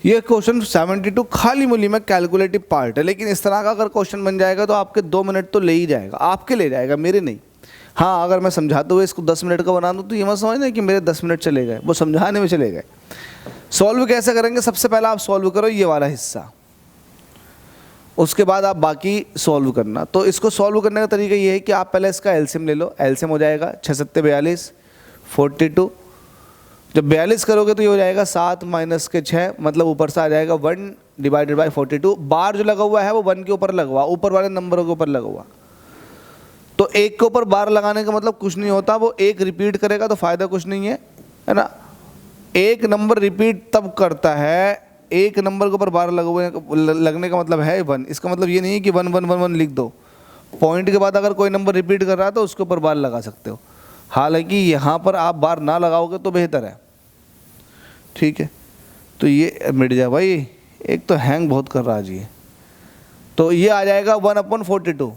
ये क्वेश्चन 72 खाली मूल्य में कैलकुलेटिव पार्ट है, लेकिन इस तरह का अगर क्वेश्चन बन जाएगा तो आपके 2 मिनट तो ले ही जाएगा, आपके ले जाएगा, मेरे नहीं। हाँ, अगर मैं समझाते हुए इसको 10 मिनट का बना दूँ तो ये मत समझना कि मेरे 10 मिनट चले गए, वो समझाने में चले गए। सॉल्व कैसे करेंगे? सबसे पहले आप सॉल्व करो ये वाला हिस्सा, उसके बाद आप बाकी सॉल्व करना। तो इसको सॉल्व करने का तरीका ये है कि आप पहले इसका एलसीएम ले लो। एलसीएम हो जाएगा 6 7 42 42। जब 42 करोगे तो ये हो जाएगा 7 माइनस के 6, मतलब ऊपर से आ जाएगा 1 डिवाइडेड बाई 42। बार जो लगा हुआ है वो 1 के ऊपर लगवा, ऊपर वाले नंबरों के ऊपर लगा हुआ। तो 1 के ऊपर बार लगाने का मतलब कुछ नहीं होता, वो 1 रिपीट करेगा तो फायदा कुछ नहीं है, है ना। एक नंबर रिपीट तब करता है, एक नंबर के ऊपर बार लगने का मतलब है 1। इसका मतलब ये नहीं है कि 1 1 1 1 लिख दो। पॉइंट के बाद अगर कोई नंबर रिपीट कर रहा है तो उसके ऊपर बार लगा सकते हो, हालांकि यहाँ पर आप बार ना लगाओगे तो बेहतर है, ठीक है। तो ये मिट जाए भाई, एक तो हैंग बहुत कर रहा है जी। तो ये आ जाएगा 1/42।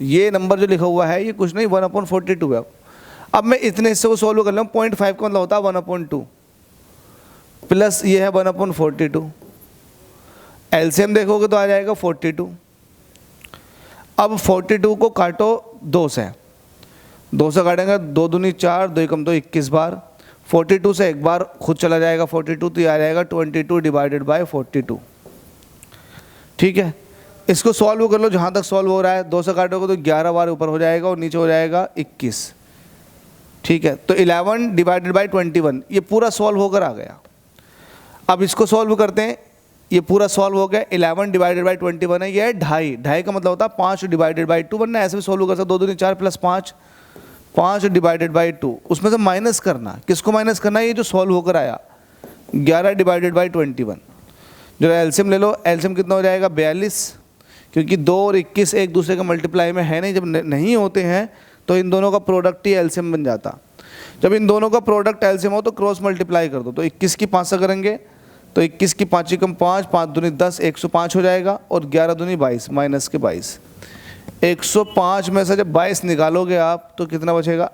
ये नंबर जो लिखा हुआ है ये कुछ नहीं 1/42 है। अब मैं इतने हिस्से को सॉल्व कर लूँ, 0.5 का मतलब होता है 1/2 प्लस ये है 1/42। एलसीएम देखोगे तो आ जाएगा 42। अब 42 को काटो 2 से, 2 से काटेंगे 2 दूनी 4, 2 कम 2 21 बार। 42 से एक बार खुद चला जाएगा 42, तो ये आ जाएगा 22 डिवाइडेड बाय 42, ठीक है। इसको सॉल्व कर लो जहाँ तक सॉल्व हो रहा है। 2 से काटोगे तो 11 बार ऊपर हो जाएगा और नीचे हो जाएगा 21, ठीक है। तो 11 डिवाइडेड बाय 21, ये पूरा सॉल्व होकर आ गया। अब इसको सॉल्व करते हैं, ये पूरा सॉल्व हो गया। 11 डिवाइडेड बाई 21 है, ये है 2.5। 2.5 का मतलब होता है 5 डिवाइडेड बाई 2 बनना, ऐसे भी सॉल्व कर सकते। 2 दूनी 4 प्लस 5, 5 डिवाइडेड बाई 2। उसमें से माइनस करना, किसको माइनस करना है? ये जो सॉल्व होकर आया 11 डिवाइडेड बाई 21। जो एलसीएम ले लो, एलसीएम कितना हो जाएगा 42, क्योंकि 2 और 21 एक दूसरे के मल्टीप्लाई में है नहीं। जब नहीं होते हैं तो इन दोनों का प्रोडक्ट ही एलसीएम बन जाता। जब इन दोनों का प्रोडक्ट एलसीएम हो तो क्रॉस मल्टीप्लाई कर दो। तो 21 की 5 से करेंगे तो 21 की 5 कम 5, 5 दूनी 10, 105 हो जाएगा। और 11 दूनी 22 माइनस के 22। 105 में से जब 22 निकालोगे आप तो कितना बचेगा?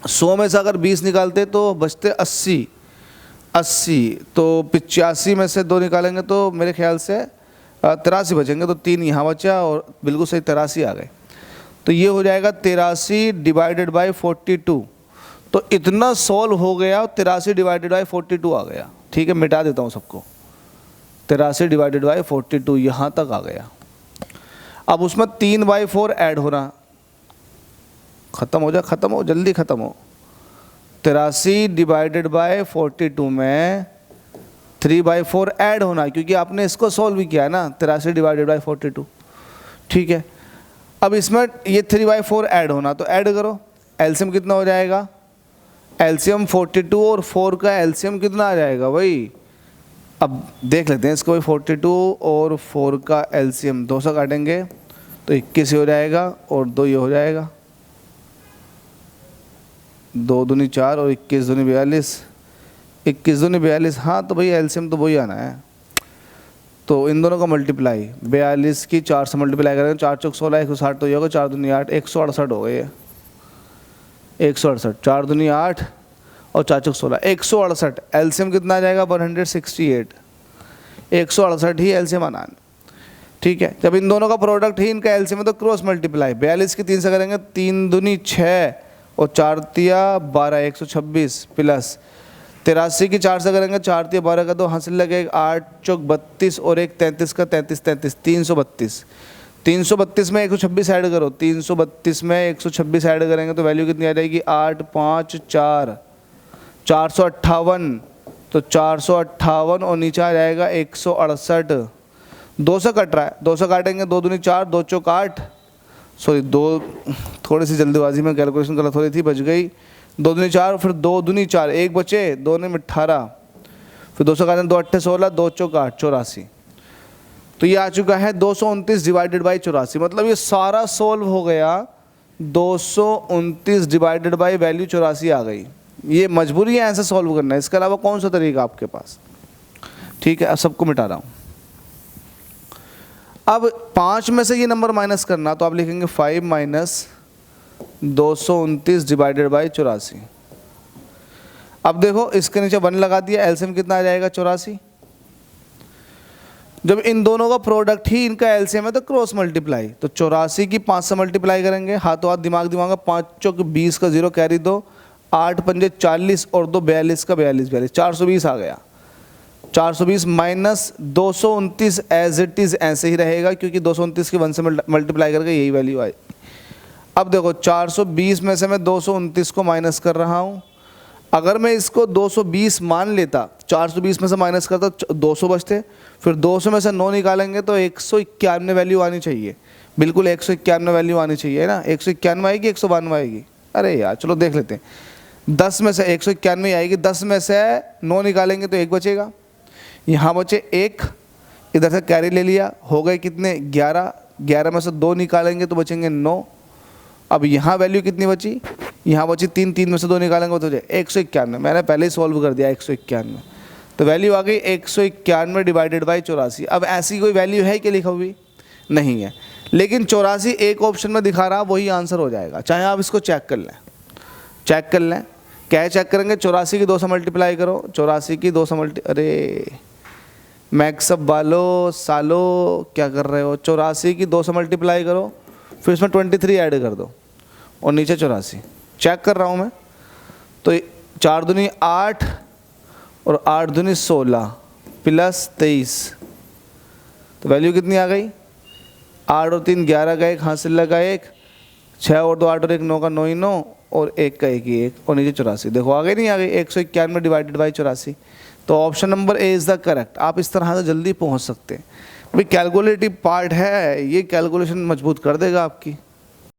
100 में से अगर 20 निकालते तो बचते 80। तो 85 में से 2 निकालेंगे तो मेरे ख्याल से 83 बचेंगे। तो 3 यहाँ बचा और बिल्कुल सही 83 आ गए। तो ये हो जाएगा 83 डिवाइडेड बाई 42। तो इतना सॉल्व हो गया, 83 डिवाइडेड बाई 42 आ गया, ठीक है। मिटा देता हूँ सबको, 83 डिवाइडेड बाई 42 यहाँ तक आ गया। अब उसमें 3/4 ऐड होना, ख़त्म हो जा, ख़त्म हो, जल्दी ख़त्म हो। 83 डिवाइडेड बाई 42 में 3/4 ऐड होना, क्योंकि आपने इसको सॉल्व किया है ना, 83 डिवाइडेड बाई 42, ठीक है। अब इसमें ये 3/4 ऐड होना, तो ऐड करो। एलसीएम कितना हो जाएगा? एलसीएम 42 और 4 का एलसीएम कितना आ जाएगा भाई? अब देख लेते हैं इसको भाई। 42 और 4 का एलसीएम 2 से काटेंगे तो 21 हो जाएगा और 2 ये हो जाएगा। 2 दूनी 4 और 21 दूनी 42, 21 दूनी 42। हाँ तो भाई एलसीएम तो वही आना है। तो इन दोनों का मल्टीप्लाई 42 की 4 से मल्टीप्लाई करेंगे, 4 चौक 16, 160 तो ये होगा, 4 दूनी 8, 168 हो गए। 168, 4 दूनी 8 और 4 चौक 16, 168। एलसीएम कितना आ जाएगा? 168। 168 ही एलसीएम आना है, ठीक है। जब इन दोनों का प्रोडक्ट ही इनका एलसीएम है तो क्रॉस मल्टीप्लाई 42 की 3 से करेंगे, 3 दूनी 6 और 4 तिया 12, 126 प्लस 83 की 4 से करेंगे, 4 तिया 12 का तो हासिल लगेगा 8 चौक 32 और 1 33 का 33, 332। 332 में 126 ऐड करो, 332 में 126 ऐड करेंगे तो वैल्यू कितनी आ जाएगी? 8 5 4, 458। तो 458 और नीचे आ जाएगा 168। 2 से कट रहा है, 2 से काटेंगे, 2 दूनी 4, 2 चौक 8, सॉरी 2 थोड़ी सी जल्दीबाजी में कैलकुलेशन गलत हो रही थी, बच गई। 2 दूनी 4, फिर 2 दूनी 4, 1 बचे, 2 ने 18, फिर 2 से काटेंगे 2 8 16, 2 चौक 8 84। तो ये आ चुका है 229 डिवाइडेड बाई 84। मतलब ये सारा सॉल्व हो गया, 229 डिवाइडेड बाई वैल्यू 84 आ गई। ये मजबूरी है ऐसे सॉल्व करना है, इसके अलावा कौन सा तरीका आपके पास? ठीक है, अब सबको मिटा रहा हूँ। अब 5 में से ये नंबर माइनस करना, तो आप लिखेंगे 5 माइनस 229 डिवाइडेड बाई 84। अब देखो इसके नीचे 1 लगा दिया, एलसीएम कितना आ जाएगा 84। जब इन दोनों का प्रोडक्ट ही इनका एलसीएम है तो क्रॉस मल्टीप्लाई, तो 84 की 5 से मल्टीप्लाई करेंगे, हाथों हाथ दिमाग दिमाग 5 चौक 20 का 0 कैरी दो, 8 पंजे 40 और 2 42 का 42 420 आ गया। 420 माइनस 229 एज इट इज़ ऐसे ही रहेगा क्योंकि 229 की 1 से मल्टीप्लाई करके यही वैल्यू आई। अब देखो 420 में से मैं 229 को माइनस कर रहा हूँ। अगर मैं इसको 220 मान लेता, 420 में से माइनस करता 200 बचते, फिर 200 में से 9 निकालेंगे तो 191 वैल्यू आनी चाहिए, बिल्कुल 191 वैल्यू आनी चाहिए है ना। 191 आएगी 192 आएगी, अरे यार चलो देख लेते हैं। 10 में से 191 आएगी, 10 में से 9 निकालेंगे तो 1 बचेगा, यहाँ बचे 1, इधर से कैरी ले लिया, हो गए कितने 11, 11 में से 2 निकालेंगे तो बचेंगे 9। अब यहाँ वैल्यू कितनी बची, यहाँ बची 3, 3 में से 2 निकालेंगे तो 191, मैंने पहले ही सॉल्व कर दिया 191, तो वैल्यू आ गई 191 डिवाइडेड बाई 84। अब ऐसी कोई वैल्यू है कि लिखा हुई नहीं है, लेकिन 84 एक ऑप्शन में दिखा रहा, वही आंसर हो जाएगा, चाहे आप इसको चेक कर लें। चेक कर लें, क्या चेक करेंगे, 84 की 2 से मल्टीप्लाई करो, 84 की 2 से अरे मैक्सअप वालो सालो क्या कर रहे हो, 84 की 2 से मल्टीप्लाई करो, फिर इसमें 23 ऐड कर दो और नीचे 84। चेक कर रहा हूँ मैं, तो 4 दूनी 8 और 8 दूनी 16 प्लस 23, तो वैल्यू कितनी आ गई, 8 और 3 11 का 1 हासिल लगा 1, 6 और 2 8 और 1 9 का 9 ही 9 और 1 का 1 ही 1 और नीचे 84। देखो आ गई नहीं आ गई, 191 डिवाइडेड बाई 84। तो option number A is the correct. आप इस तरह से जल्दी पहुंच सकते हैं। भाई कैलकुलेटिव पार्ट है, ये कैलकुलेशन मजबूत कर देगा आपकी।